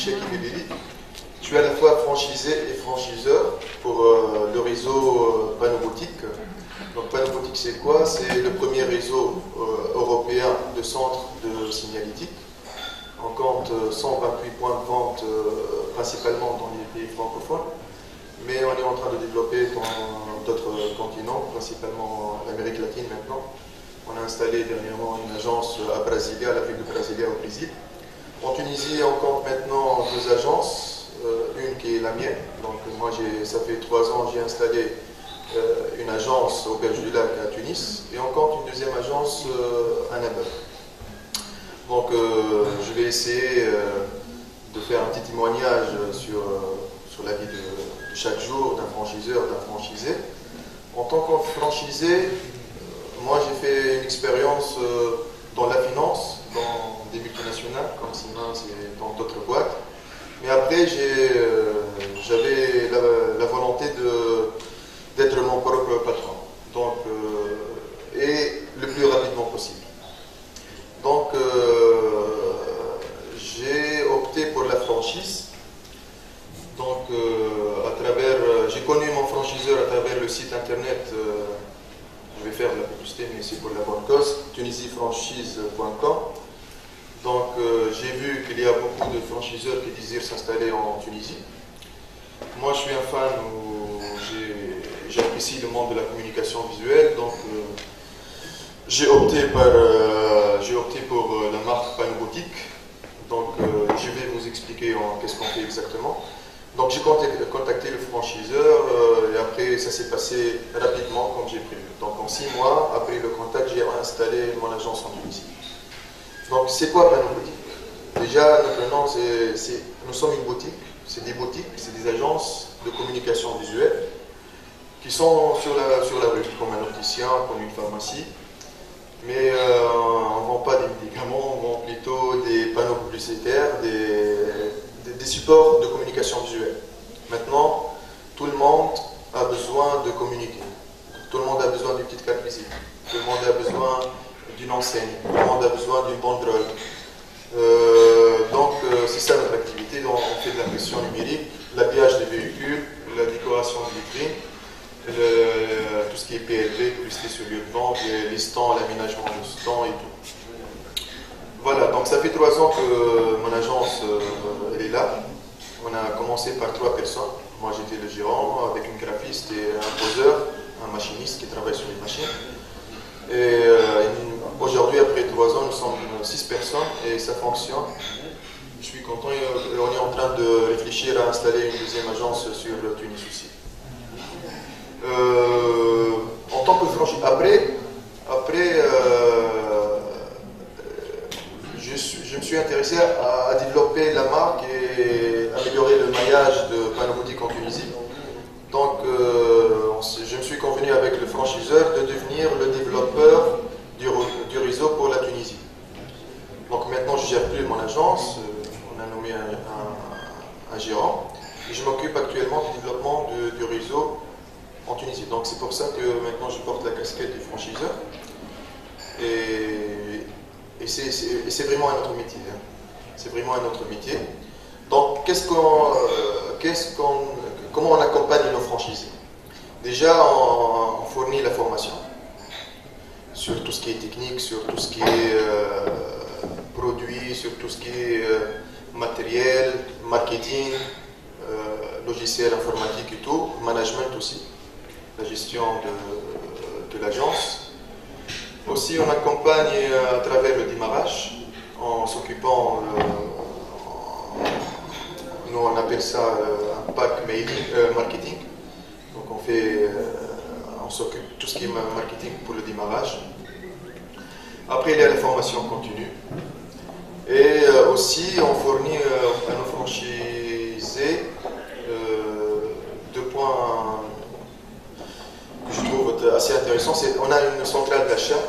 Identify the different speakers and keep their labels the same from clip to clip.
Speaker 1: Cheikh Belili. Je suis à la fois franchisé et franchiseur pour le réseau Panoboutique. Donc Panoboutique, c'est quoi? C'est le premier réseau européen de centres de signalétique. On compte 128 points de vente principalement dans les pays francophones, mais on est en train de développer dans d'autres continents, principalement l'Amérique latine maintenant. On a installé dernièrement une agence à Brasilia, à la ville de Brasilia au Brésil. En Tunisie, on compte maintenant 2 agences, une qui est la mienne. Donc moi, ça fait 3 ans, j'ai installé une agence au Berge du Lac à Tunis, et on compte une deuxième agence à Nabeuf. Donc je vais essayer de faire un petit témoignage sur la vie de chaque jour d'un franchiseur, d'un franchisé. En tant que franchisé, moi j'ai fait une expérience dans la finance, dans des multinationales comme Siemens et dans d'autres boîtes. Mais après j'avais la volonté d'être mon propre patron, donc, et le plus rapidement possible. Donc j'ai opté pour la franchise. Donc j'ai connu mon franchiseur à travers le site internet, je vais faire de la publicité mais c'est pour la bonne cause, tunisifranchise.com. Donc j'ai vu qu'il y a beaucoup de franchiseurs qui désirent s'installer en Tunisie. Moi je suis un fan où j'apprécie le monde de la communication visuelle, donc j'ai opté pour la marque Panoboutique. Donc je vais vous expliquer qu'est-ce qu'on fait exactement. Donc j'ai contacté le franchiseur et après ça s'est passé rapidement comme j'ai prévu. Donc en 6 mois après le contact, j'ai installé mon agence en Tunisie. Donc c'est quoi Panoboutique? Déjà notre nom, nous sommes une boutique, c'est des boutiques, c'est des agences de communication visuelle qui sont sur la rue, comme un opticien, comme une pharmacie. Mais on ne vend pas des médicaments, on vend plutôt des panneaux publicitaires, des supports de communication visuelle. Maintenant, tout le monde a besoin de communiquer. Tout le monde a besoin d'une petite carte visite. Tout le monde a besoin d'une enseigne. Tout le monde a besoin d'une banderole. Donc, c'est ça notre activité. Donc, on fait de l'impression numérique, l'habillage des véhicules, la décoration de vitrines, tout ce qui est PLV, publicité sur lieu de vente, les stands, l'aménagement de stands et tout. Voilà, donc ça fait 3 ans que mon agence elle est là. On a commencé par 3 personnes. Moi j'étais le gérant avec une graphiste et un poseur, un machiniste qui travaille sur les machines. Et aujourd'hui, après 3 ans, nous sommes 6 personnes et ça fonctionne. Je suis content et on est en train de réfléchir à installer une deuxième agence sur Tunis aussi. En tant que franchise, après je me suis intéressé à développer la marque et améliorer le maillage de Panoboutique en Tunisie. Donc je me suis convenu avec le franchiseur de devenir le développeur du réseau pour la Tunisie. Donc maintenant je ne gère plus mon agence, on a nommé un gérant et je m'occupe actuellement du développement du réseau en Tunisie. Donc c'est pour ça que maintenant je porte la casquette du franchiseur. Et c'est vraiment un autre métier. Hein. C'est vraiment un autre métier. Donc comment on accompagne nos franchisés? Déjà, on fournit la formation sur tout ce qui est technique, sur tout ce qui est produit, sur tout ce qui est matériel, marketing, logiciel informatique et tout, management aussi, la gestion de l'agence. Aussi, on accompagne à travers le démarrage, en s'occupant, nous on appelle ça un pack marketing. Donc on s'occupe de tout ce qui est marketing pour le démarrage. Après, il y a la formation continue. Et aussi, on fournit à nos franchisés 2 points que je trouve assez intéressants. On a une centrale d'achat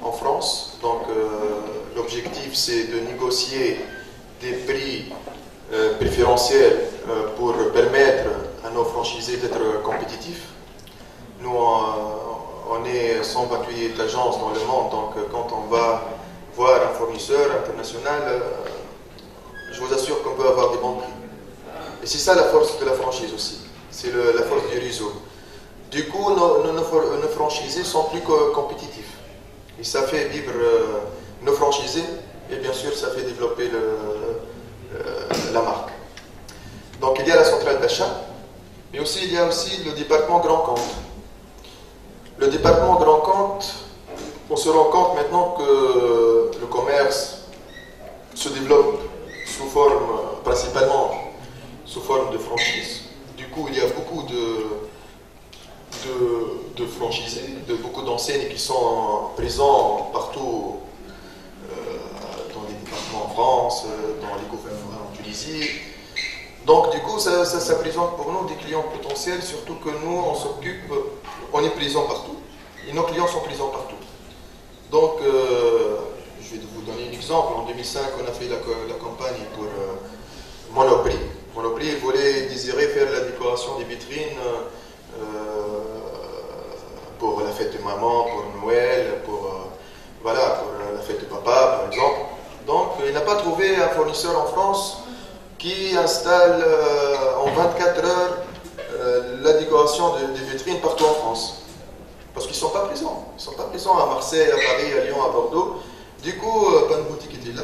Speaker 1: en France. Donc, l'objectif, c'est de négocier des prix préférentiels pour permettre à nos franchisés d'être compétitifs. Nous, on est 128 agences dans le monde, donc quand on va voir un fournisseur international, je vous assure qu'on peut avoir des bons prix. Et c'est ça la force de la franchise aussi. C'est la force du réseau. Du coup, nos franchisés sont plus compétitifs. Et ça fait vivre nos franchisés et bien sûr, ça fait développer la marque. Donc, il y a la centrale d'achat, mais aussi il y a aussi le département grand compte. Le département grand compte, on se rend compte maintenant que le commerce se développe sous forme, principalement sous forme de franchise. Du coup, il y a beaucoup de franchisés, beaucoup d'enseignes qui sont présents partout dans les départements en France, dans les gouvernements en Tunisie. Donc, du coup, ça présente pour nous des clients potentiels, surtout que nous, on s'occupe, on est présent partout, et nos clients sont présents partout. Donc, je vais vous donner un exemple. En 2005, on a fait la campagne pour Monoprix. Monoprix, il désirait faire la décoration des vitrines pour la fête de maman, pour Noël, pour la fête de papa, par exemple. Donc, il n'a pas trouvé un fournisseur en France qui installe en 24 heures la décoration des vitrines partout en France. Parce qu'ils ne sont pas présents. Ils ne sont pas présents à Marseille, à Paris, à Lyon, à Bordeaux. Du coup, Panoboutique était là.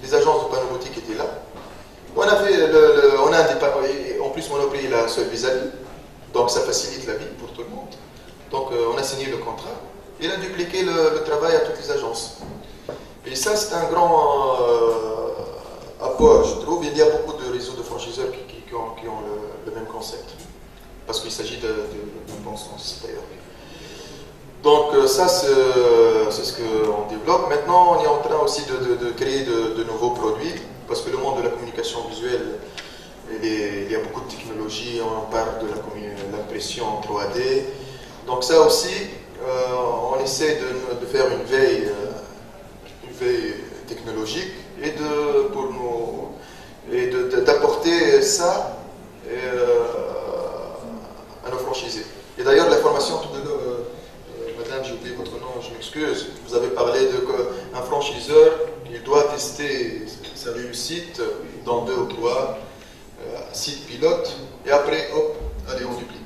Speaker 1: Les agences de Panoboutique étaient là. On a fait on a un départ. En plus, Monoprix est un seul vis-à-vis. Donc, ça facilite la vie pour tout le monde. Donc, on a signé le contrat. Il a dupliqué le travail à toutes les agences. Et ça, c'est un grand apport, je trouve. Il y a beaucoup de réseaux de franchiseurs qui ont le même concept. Parce qu'il s'agit d'un bon sens, d'ailleurs. Donc ça, c'est ce qu'on développe. Maintenant, on est en train aussi de créer de nouveaux produits, parce que le monde de la communication visuelle, il y a beaucoup de technologies, on parle de l'impression en 3D. Donc ça aussi, on essaie de faire une veille technologique et d'apporter ça à nos franchisés. Et d'ailleurs, la formation, tout à l'heure, madame, j'ai oublié votre nom, je m'excuse. Vous avez parlé d'un franchiseur, il doit tester sa réussite dans 2 ou 3 sites pilotes, et après, hop, allez, on duplique.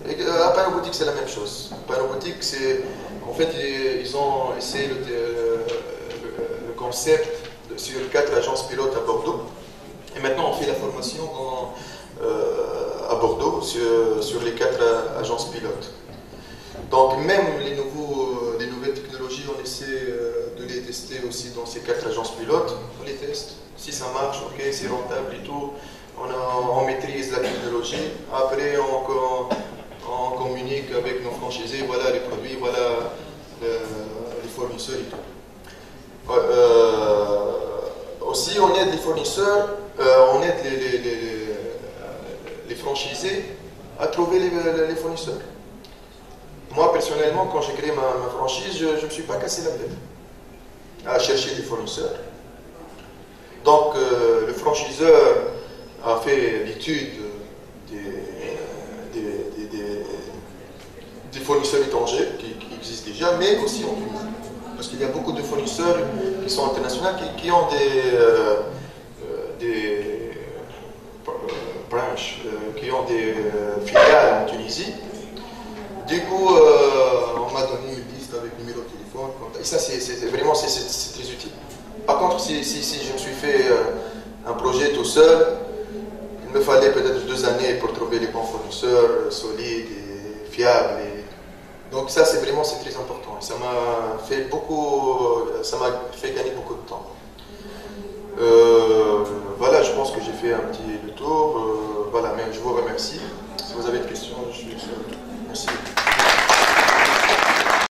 Speaker 1: Et à Panoboutique, c'est la même chose. Panoboutique, en fait, ils ont essayé le concept sur 4 agences pilotes à Bordeaux, et maintenant on fait la formation à Bordeaux sur les 4 agences pilotes. Donc même les nouvelles technologies, on essaie de les tester aussi dans ces 4 agences pilotes. On les teste. Si ça marche, ok, c'est rentable et tout, on maîtrise la technologie. Après, on communique avec nos franchisés, voilà les produits, voilà les fournisseurs et tout. Aussi, on aide les fournisseurs, on aide les franchisés à trouver les fournisseurs. Moi, personnellement, quand j'ai créé ma franchise, je ne me suis pas cassé la tête à chercher des fournisseurs. Donc, le franchiseur a fait l'étude des fournisseurs étrangers qui existent déjà, mais aussi en Tunisie. Parce qu'il y a beaucoup de fournisseurs qui sont internationaux, qui ont des branches, qui ont des filiales en Tunisie. Du coup, on m'a donné une liste avec numéro de téléphone. Et ça, c'est vraiment c'est très utile. Par contre, si je me suis fait un projet tout seul, il me fallait peut-être 2 années pour trouver les bons fournisseurs solides et fiables. Donc ça, c'est très important. Et ça m'a fait gagner beaucoup de temps. Voilà, je pense que j'ai fait un petit tour. Voilà, mais je vous remercie. Si vous avez des questions, je suis sûr. Merci.